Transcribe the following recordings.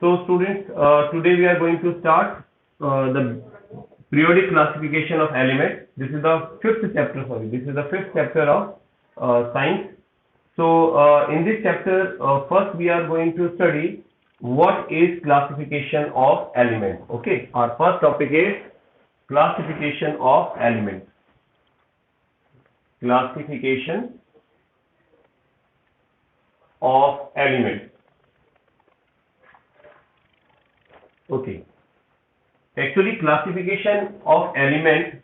So students, today we are going to start the periodic classification of elements. This is the fifth chapter, sorry, this is the fifth chapter of science. So in this chapter, first we are going to study what is classification of elements. Okay, our first topic is classification of elements. Classification of elements. Okay. Actually, classification of elements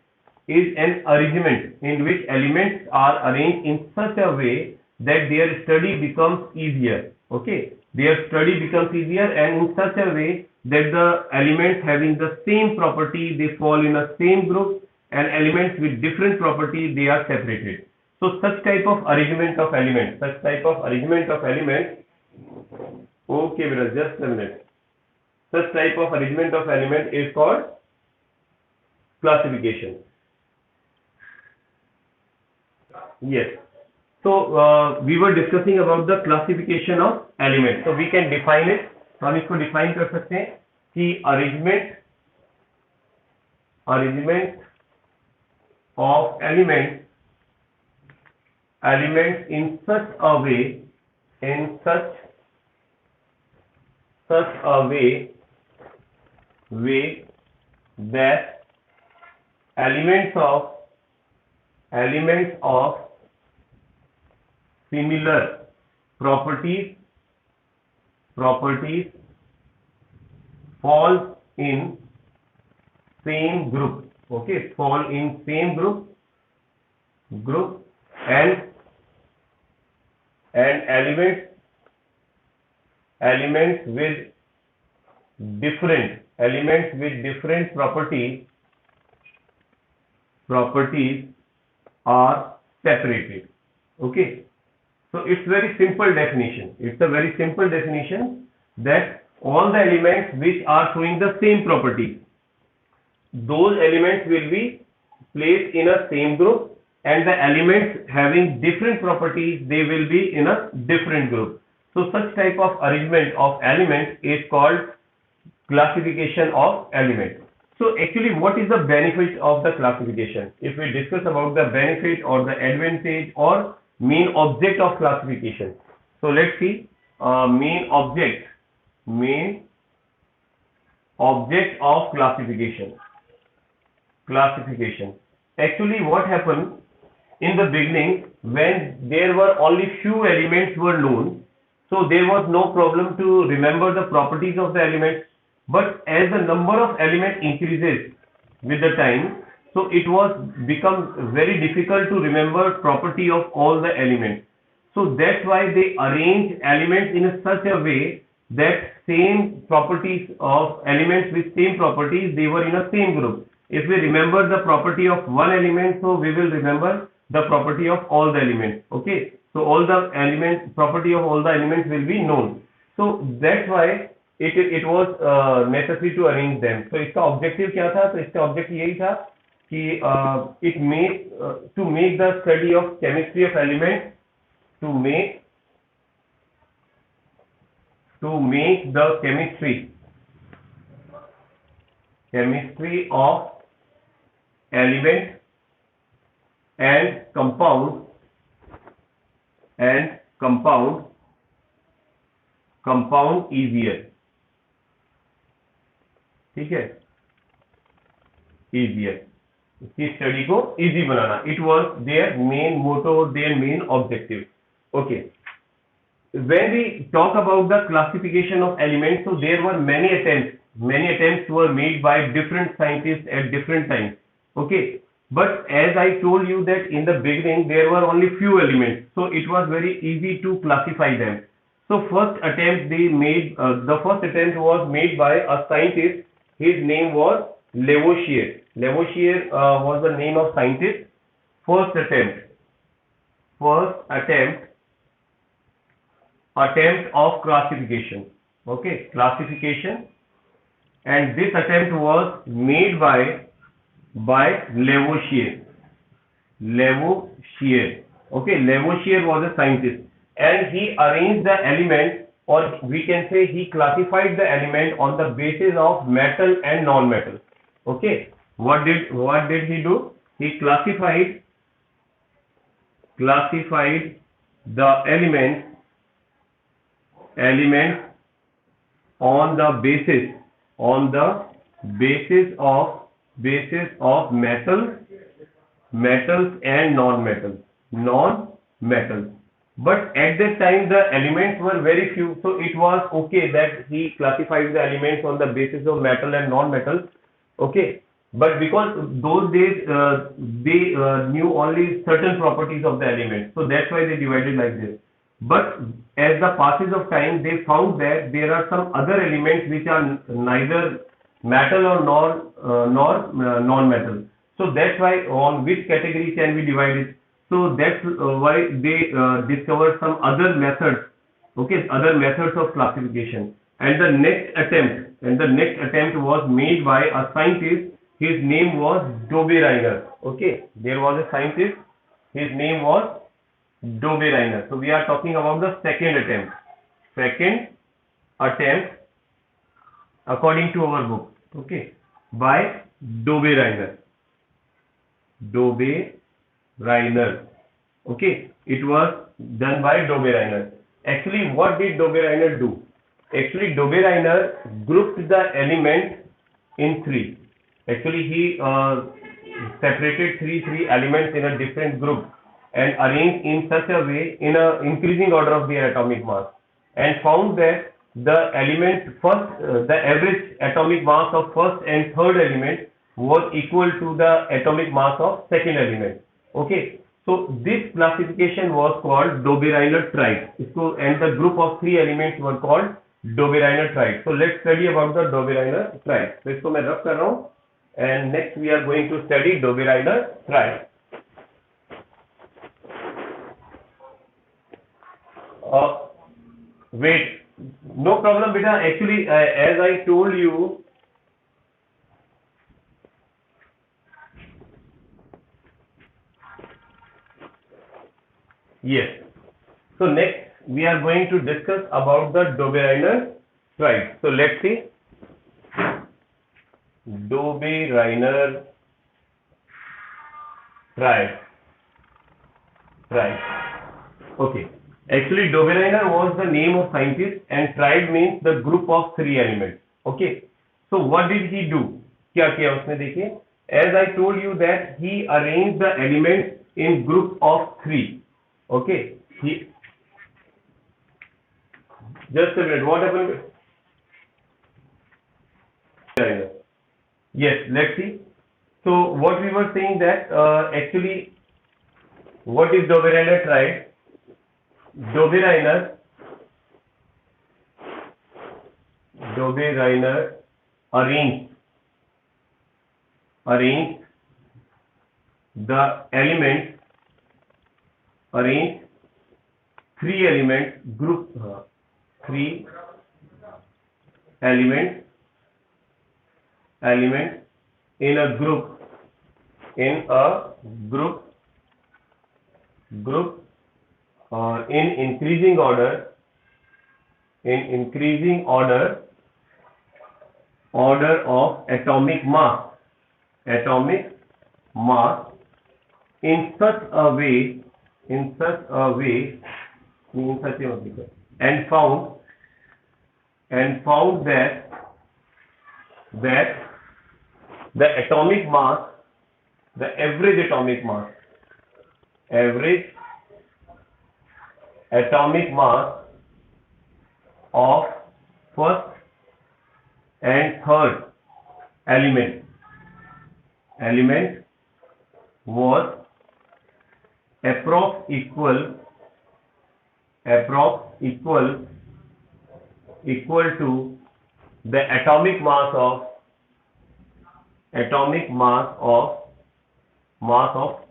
is an arrangement in which elements are arranged in such a way that their study becomes easier. Okay. Their study becomes easier, and in such a way that the elements having the same property, they fall in a same group, and elements with different property, they are separated. So such type of arrangement of elements, okay, brother, just a minute. Such type of arrangement of element is called classification. Yes. So we were discussing about the classification of elements. So we can define it. तो हम इसको define कर सकते हैं कि arrangement of elements in such a way, that elements of similar properties fall in same group. Okay, fall in same group and elements with different properties are separated. Okay, so it's very simple definition. It's a very simple definition that all the elements which are showing the same properties, those elements will be placed in a same group, and the elements having different properties, they will be in a different group. So such type of arrangement of elements is called classification of elements. So actually, what is the benefit of the classification? If we discuss about the benefit or the advantage or main object of classification. So let's see, main object of classification. Actually, what happened in the beginning, when there were only few elements were known, so there was no problem to remember the properties of the elements. But as the number of elements increases with the time, so it was become very difficult to remember property of all the elements. So that's why they arrange elements in such a way that same properties of elements with same properties, they were in a same group. If we remember the property of one element, so we will remember the property of all the elements. Okay, so all the elements, property of all the elements will be known. So that's why it was necessary to arrange them. So इसका objective क्या था? तो इसका objective यही था कि to make the study of chemistry of elements, to make the chemistry of element and compound easier. ठीक है, easier, इसकी स्टडी को easy banana. It was their main motto, their main objective. Okay, when we talk about the classification of elements, so there were many attempts were made by different scientists at different times. Okay, but as I told you that in the beginning there were only few elements, so it was very easy to classify them. So first attempt was made by a scientist. His name was Lavoisier. Lavoisier was the name of scientist. First attempt of classification. Okay, classification, and this attempt was made by Lavoisier. Okay, Lavoisier was a scientist, and he arranged the elements or we can say he classified the element on the basis of metal and non-metal. Okay, what did he do? He classified the elements on the basis of metals and non-metals. But at that time the elements were very few, so it was okay that he classified the elements on the basis of metal and non-metal. Okay, but because those days they knew only certain properties of the elements, so that's why they divided like this. But as the passes of time, they found that there are some other elements which are neither metal or non-metal. So that's why on which category can we divide it? So that's why they discovered some other methods. Okay, other methods of classification. And the next attempt was made by a scientist. His name was Dobereiner. Okay, there was a scientist. His name was Dobereiner. So we are talking about the second attempt. Second attempt according to our book. Okay, by Dobereiner. Dobereiner. Okay, it was done by Dobereiner. Actually, what did Dobereiner do? Actually, Dobereiner grouped the element in three. Actually, he separated three elements in a different group and arranged in such a way in a increasing order of their atomic mass, and found that the element first, the average atomic mass of first and third element was equal to the atomic mass of second element. Okay, so this classification was called Dobereiner triad. So, and the group of three elements were called Dobereiner triad. So let's study about the Dobereiner triad. So इसको मैं रब कर रहा हूँ, and next we are going to study Dobereiner triad. Wait, no problem, beta. Actually, as I told you, yes. So next we are going to discuss about the Dobereiner triad. So let's see. Dobereiner triad. Okay. Actually, Dobereiner was the name of scientist, and triad means the group of three elements. Okay. So what did he do? क्या किया उसने? देखिए. As I told you that he arranged the elements in group of three. Okay. Just a minute. What happened? Yes. Let's see. So what we were saying that actually, what is Dobereiner triad? Dobereiner arranged the elements, three elements group, three elements in a group in increasing order of atomic mass in such a way and found that the atomic mass, the average atomic mass of first and third element was approx equal to the atomic mass of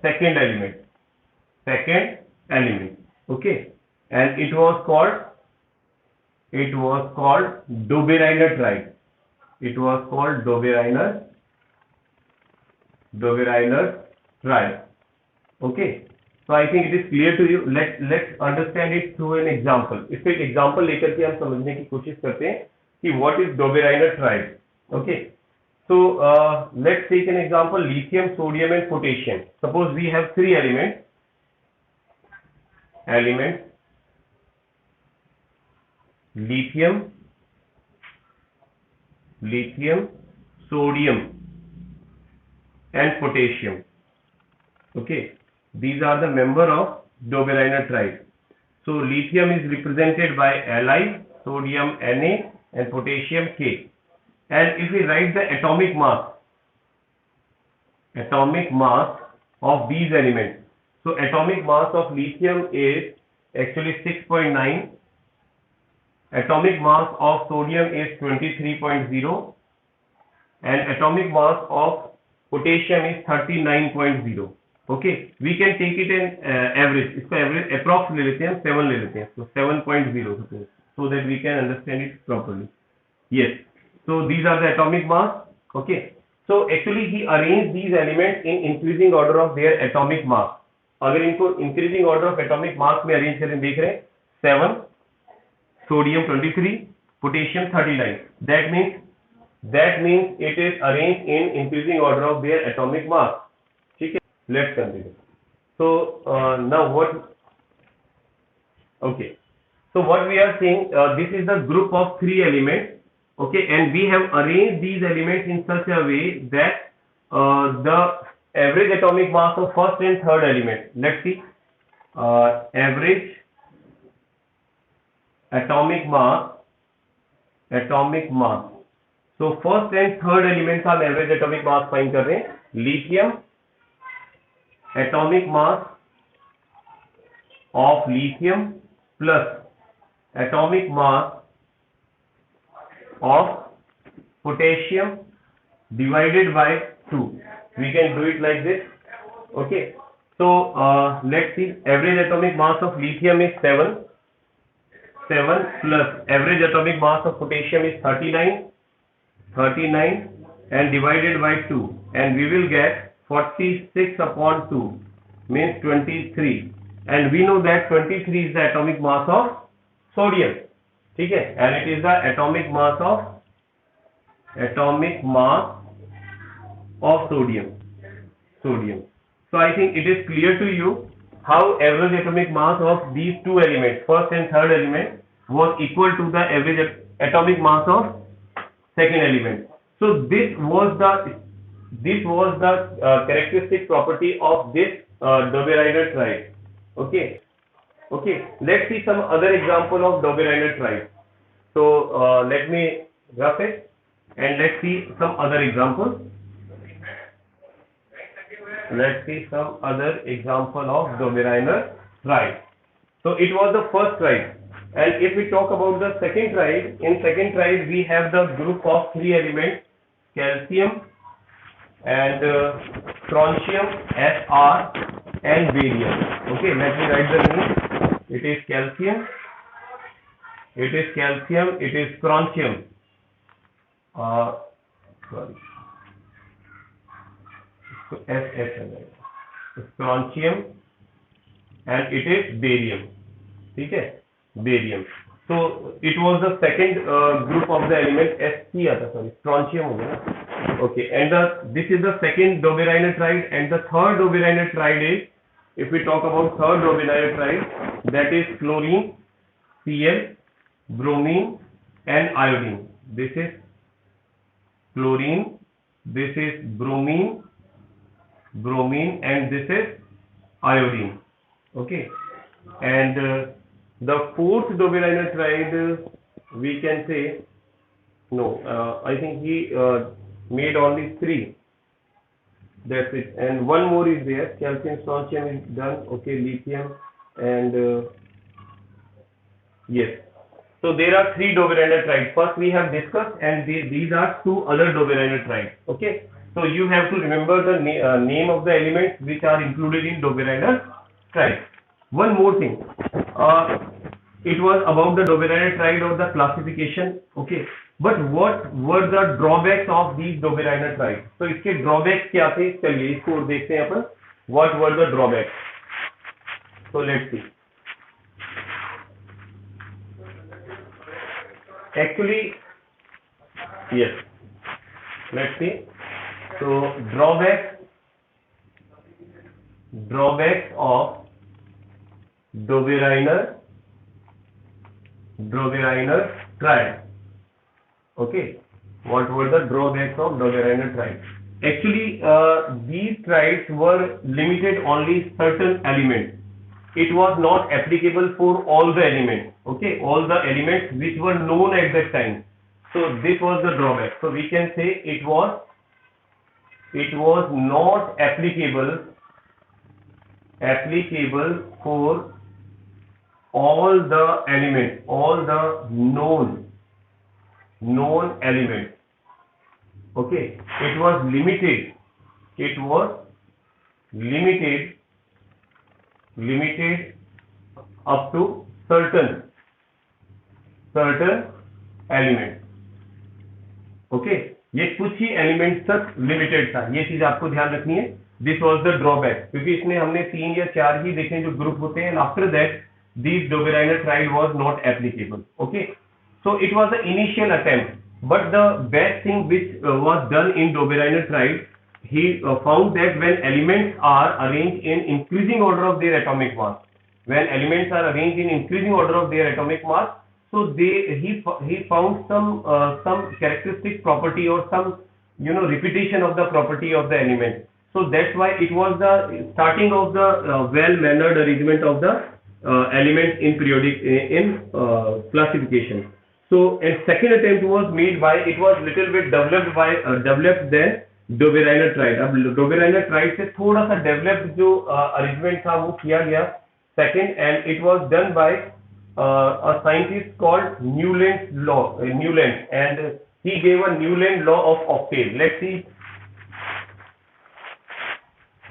second element. Okay, and it was called Dobereiner triad. It was called Dobereiner triad. Okay, So I think it is clear to you. Let's understand it through an example. इसको एक example लेकर के हम समझने की कोशिश करते हैं कि what is Dobereiner triad. Okay. So let's take an example: lithium, sodium, and potassium. Suppose we have three elements. Lithium, sodium, and potassium. Okay, these are the member of Dobereiner triad. So lithium is represented by Li, sodium Na, and potassium K. And if we write the atomic mass of these elements, so atomic mass of lithium is actually 6.9, atomic mass of sodium is 23.0, and atomic mass of potassium is 39.0. Okay, we can take it in average. इसका average approx ले लेते हैं, 7 ले लेते हैं, so 7.0 suppose, so that we can understand it properly. Yes, so these are the atomic mass. Okay, so actually he arranged these elements in increasing order of their atomic mass. अगर इनको increasing order of atomic mass में arrange करें, देख रहे हैं 7, sodium 23, potassium 39. That means it is arranged in increasing order of their atomic mass. ठीक है, let's continue. So now what? Okay, so what we are saying, this is the group of three elements. Okay, and we have arranged these elements in such a way that the average atomic mass of first and third element. Let's see, average atomic mass. So first and third elements are average atomic mass find कर रहे हैं. Lithium, atomic mass of lithium plus atomic mass of potassium divided by 2. We can do it like this. Okay, so let's see, average atomic mass of lithium is 7 plus average atomic mass of potassium is 39 and divided by 2, and we will get 46 upon 2 means 23, and we know that 23 is the atomic mass of sodium. ठीक है, and it is the atomic mass of sodium. So I think it is clear to you how average atomic mass of these two elements, first and third element, was equal to the average atomic mass of second element. So this was the characteristic property of this Dobereiner triad. Okay, let's see some other example of Dobereiner triad. So let me graph it and let's see some other examples. Let's see some other example of Dobereiner triad. So it was the first triad, and if we talk about the second triad, in second triad we have the group of three elements: calcium and strontium, Sr, and barium. Okay, let me write the name. It is calcium, it is strontium, strontium, and it is barium. ठीक है, barium. So it was the second group of the element. Sc आता, sorry, strontium हो गया. Okay, and this is the second Dobereiner triad, and the third Dobereiner triad is, if we talk about third Dobereiner triad, that is chlorine, Cl, bromine, and iodine. This is chlorine, this is bromine, and this is iodine. Okay, and the fourth Dobereiner triad, we can say, no, I think he made only 3. That's it, and one more is there. Calcium, strontium is done. Okay, lithium, and yes. So there are 3 Dobereiner triads. First we have discussed, and these are 2 other Dobereiner triads. Okay, so you have to remember the name of the elements which are included in Dobereiner triad. One more thing, it was about the Dobereiner triad or the classification. Okay, but what were the drawbacks of these Dobereiner triads? So इसके drawbacks क्या थे? चलिए इसको देखते हैं अपन. What were the drawbacks? So let's see. Actually, yes. Let's see. So drawbacks of Dobereiner triad. Okay, what were the drawbacks of Dobereiner triad? Actually, these triads were limited only certain elements. It was not applicable for all the elements. Okay, all the elements which were known at that time. So this was the drawback. So we can say it was not applicable for all the elements, all the known elements. Okay, it was limited up to certain elements. Okay, ये कुछ ही elements तक limited था, ये चीज आपको ध्यान रखनी है. दिस वाज द ड्रॉबैक, क्योंकि इसमें हमने 3 या 4 ही देखे जो ग्रुप होते हैं. After that this Dobereiner triad was not applicable. Okay, so it was the initial attempt, but the best thing which was done in Dobereiner triad, he found that when elements are arranged in increasing order of their atomic mass, so he found some characteristic property or some repetition of the property of the element. So that's why it was the starting of the well-mannered arrangement of the elements in periodic classification. So a second attempt was made by, it was little bit developed than Dobereiner triad. अब Dobereiner triad से थोड़ा सा developed जो arrangement था वो किया गया second, and it was done by a scientist called Newland's law, Newland, and he gave a Newland law of octave. Let's see.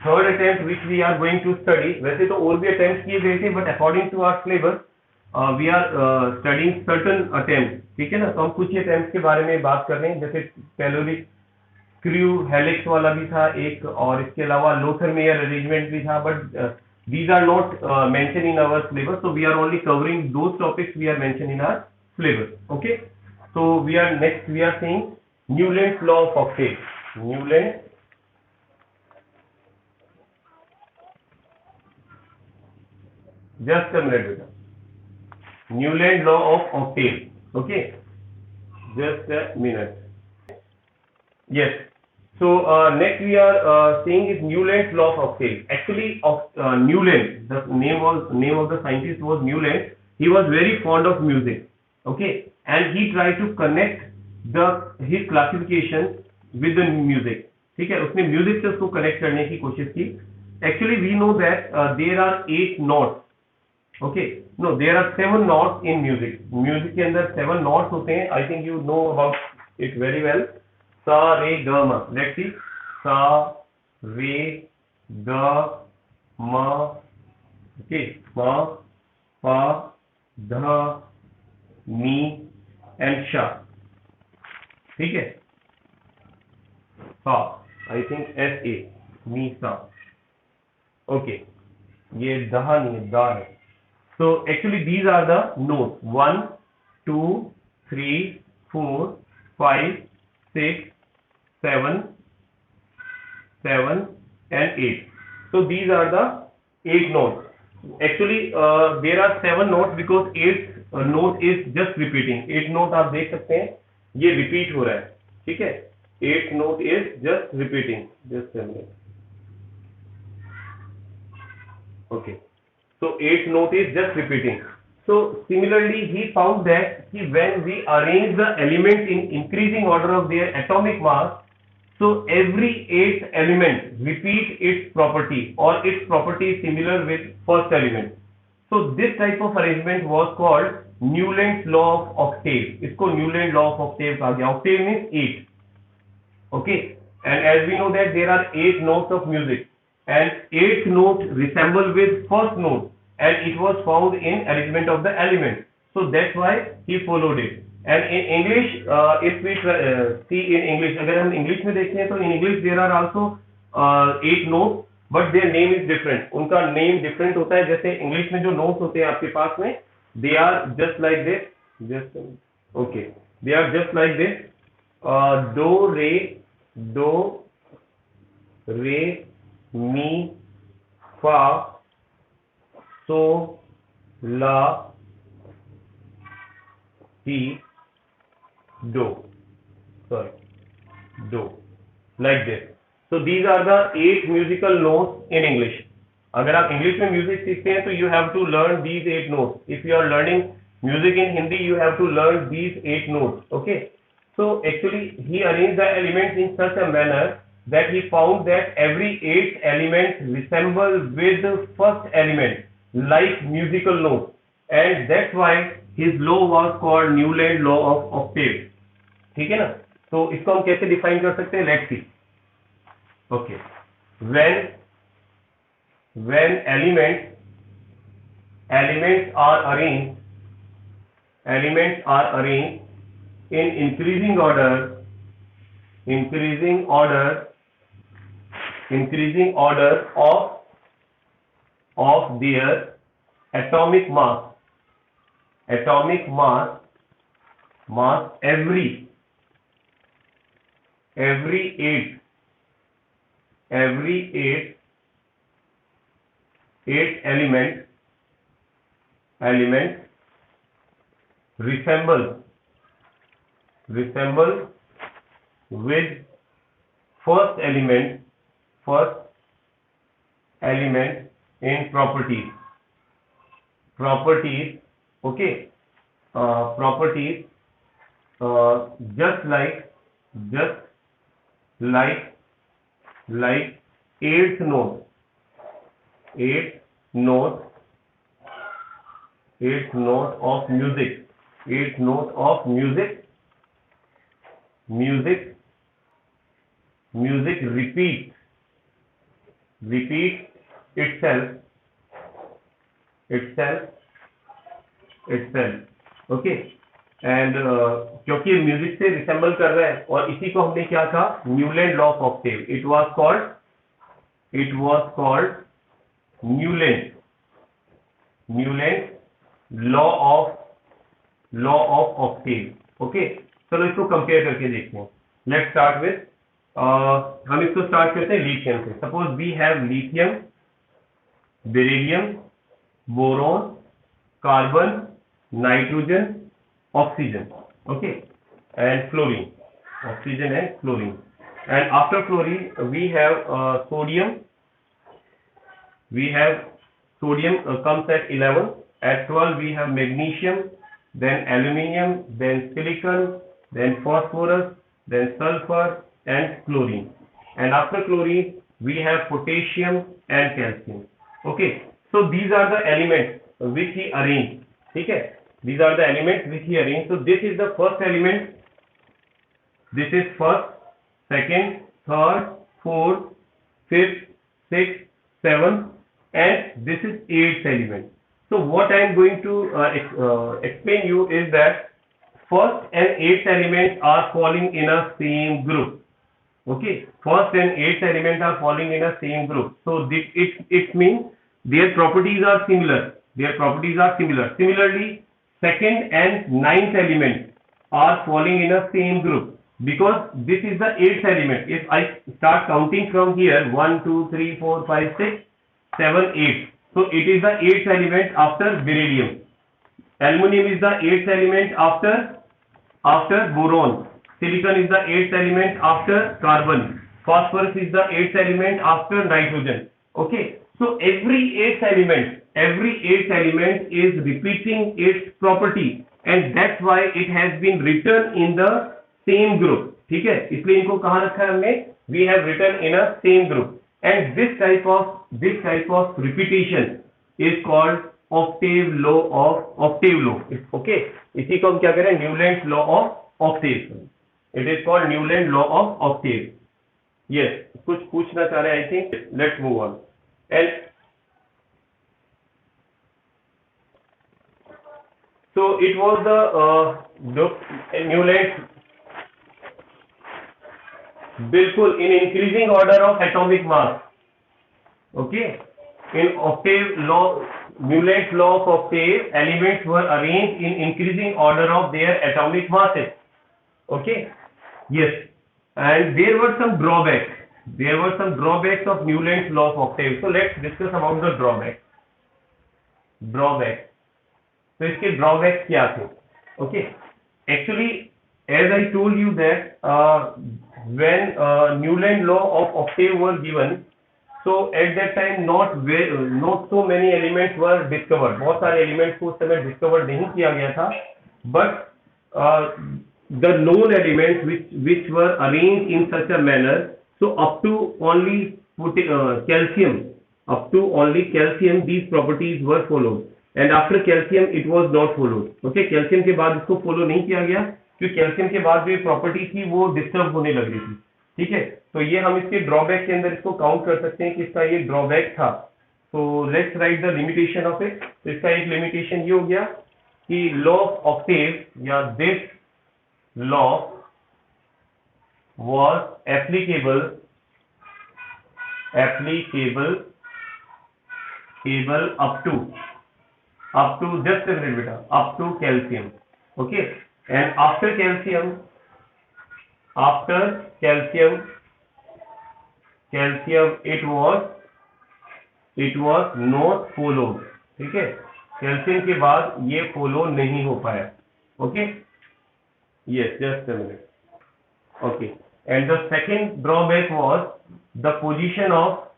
Third attempt which we are going to study. वैसे तो और भी attempts किए गए थे, but according to our syllabus, we are studying certain attempts. ठीक है ना? तो हम कुछ ही attempts के बारे में बात कर रहे हैं, जैसे टेलोरिक स्क्रू हेलिक्स वाला भी था एक, और इसके अलावा लोथर-मेयर अरेंजमेंट भी था, but these are not mentioned in our syllabus, so we are only covering those topics we are mentioned in our syllabus. Okay, so we are seeing Newland's law of octave. Just a minute, beta. Newland law of octave. Okay, just a minute. Yes. So next we are seeing is Newland's law of octave. Actually, Newland, the name of the scientist was Newland. He was very fond of music. Okay, and he tried to connect his classification with the music. ठीक है, उसने music से उसको connect करने की कोशिश की. Actually, we know that there are 8 notes. Okay, no, there are 7 notes in music. Music के अंदर 7 notes होते हैं. I think you know about it very well. सा रे ग म. Let's see. सा रे ग म. Okay, ma, pa, dha, ni and sha. ठीक है. सा, I think S A, ni sa. Okay, ये दहा नहीं है, दा है. So actually these are the notes: 1, 2, 3, 4, 5, 6, 7 and 8. So these are the 8 notes. Actually there are 7 notes because 8th note is just repeating. 8th note आप देख सकते हैं, ये repeat हो रहा है. ठीक है, 8th note is just repeating. Just a minute. Okay, so 8th note is just repeating. So similarly he found that when we arrange the elements in increasing order of their atomic mass, so every 8th element repeat its property or its property is similar with first element. So this type of arrangement was called Newland's law of octave. इसको Newland law of octave कहा गया. Octave means 8. Okay, and as we know that there are 8 notes of music, and 8th note resemble with first note, and it was found in arrangement of the element. So that's why he followed it. And in English, if we see in English, अगर हम English में देखें तो in English there are also 8 notes, but their name is different, उनका name different होता है। जैसे English में जो नोट्स होते हैं आपके पास में, they are just like this, just okay, they are just like this, do re mi fa so la ti do, sorry, do, like this. So these are the 8 musical notes in English. अगर आप English में music सीखते हैं तो you have to learn these 8 notes. If you are learning music in Hindi, you have to learn these 8 notes. Okay. So actually he arranged the elements in such a manner that he found that every 8 elements resemble with the first element like musical notes, and that's why his law was called Newland law of octave. ठीक है ना। तो इसको हम कैसे define कर सकते हैं, let's see. Okay, when elements are arranged in increasing order of their atomic mass every 8 element resemble with first element in properties. Okay, properties just like eighth note of music. Music repeats itself. Okay, and क्योंकि music से resemble कर रहा है, और इसी को हमने क्या कहा, Newland law of octave. It was called Newland law of octave. Okay, चलो इसको कंपेयर करके देखते हैं। लेट्स स्टार्ट विथ, हम इसको स्टार्ट करते हैं लिथियम से। Suppose we have lithium, beryllium, boron, carbon, nitrogen, oxygen, okay, and fluorine, oxygen and fluorine. And after fluorine we have sodium comes at 11. At 12 we have magnesium, then aluminium, then silicon, then phosphorus, then sulfur and chlorine. And after chlorine we have potassium and calcium. Okay, so these are the elements which he arranged. ठीक है, these are the elements which he arranged. So this is the first element, this is first, second, third, fourth, fifth, sixth, seventh, and this is eighth element. So what I am going to explain you is that first and eighth elements are falling in a same group. Okay, first and eighth elements are falling in a same group. So it means their properties are similar. Similarly, second and ninth element are falling in a same group, because this is the eighth element. If I start counting from here, 1 2 3 4 5 6 7 8, so it is the eighth element after beryllium. Aluminium is the eighth element after boron. Silicon is the eighth element after carbon. Phosphorus is the eighth element after nitrogen. Okay, so every eighth element is repeating its property, and that's why it has been written in the same group. ठीक है, इसलिए इनको कहाँ रखा है हमने, we have written in a same group, and this type of repetition is called octave law. Okay, इसी को हम क्या करें, Newland's law of octave. It is called Newland law of octave. Yes, कुछ पूछना चाह रहे हैं, I think. Let's move on. And so it was the Newland, बिल्कुल, in increasing order of atomic mass. Okay, in octave law, Newland's law of octave, elements were arranged in increasing order of their atomic masses. Okay, yes, and there were some drawbacks. There were some drawbacks of Newland's law of octave. So let's discuss about the drawbacks. Drawbacks. तो इसके drawbacks क्या थे? Okay, actually as I told you that when Newland law of octave were given, so at that time not so many elements were discovered. बहुत सारे elements को उस समय discover नहीं किया गया था, but the known elements which were arranged in such a manner, so up to only calcium, these properties were followed. And after calcium it was not followed. Okay, calcium के बाद इसको फॉलो नहीं किया गया, क्योंकि कैल्शियम के बाद जो ये प्रॉपर्टी थी वो डिस्टर्ब होने लग रही थी. ठीक है, तो ये हम इसके ड्रॉबैक के अंदर इसको काउंट कर सकते हैं कि इसका ये ड्रॉबैक था. तो let's write the limitation of it. तो इसका एक लिमिटेशन ये हो गया कि लॉ ऑफ ऑक्टेव या this law was applicable up to just a minute beta, up to calcium. Okay, and after calcium it was not followed. ठीक है, कैल्शियम के बाद ये फॉलो नहीं हो पाया. Okay, yes, just a minute. Okay, and the second drawback was the position of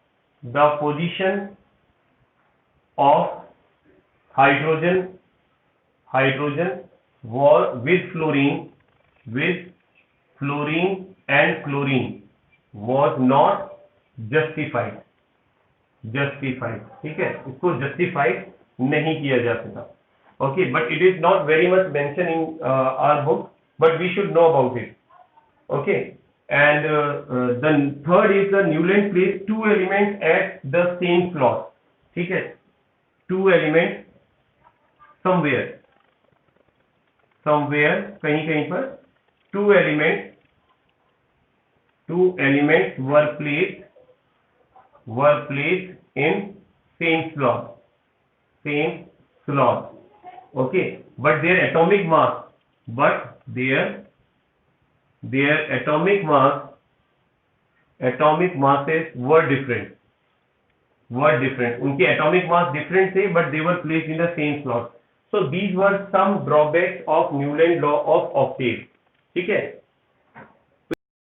hydrogen was with fluorine and chlorine was not justified. ठीक है, इसको justified नहीं किया जा सका. Okay, but it is not very much mentioned in our book, but we should know about it. Okay, and the third is the Newland placed two elements at the same slot. ठीक है, two elements somewhere कहीं पर two elements were placed in same slot. Okay, but their atomic masses were different. उनके atomic mass different थे, but they were placed in the same slot. So these were some drawbacks of Newland law of octave. ठीक है,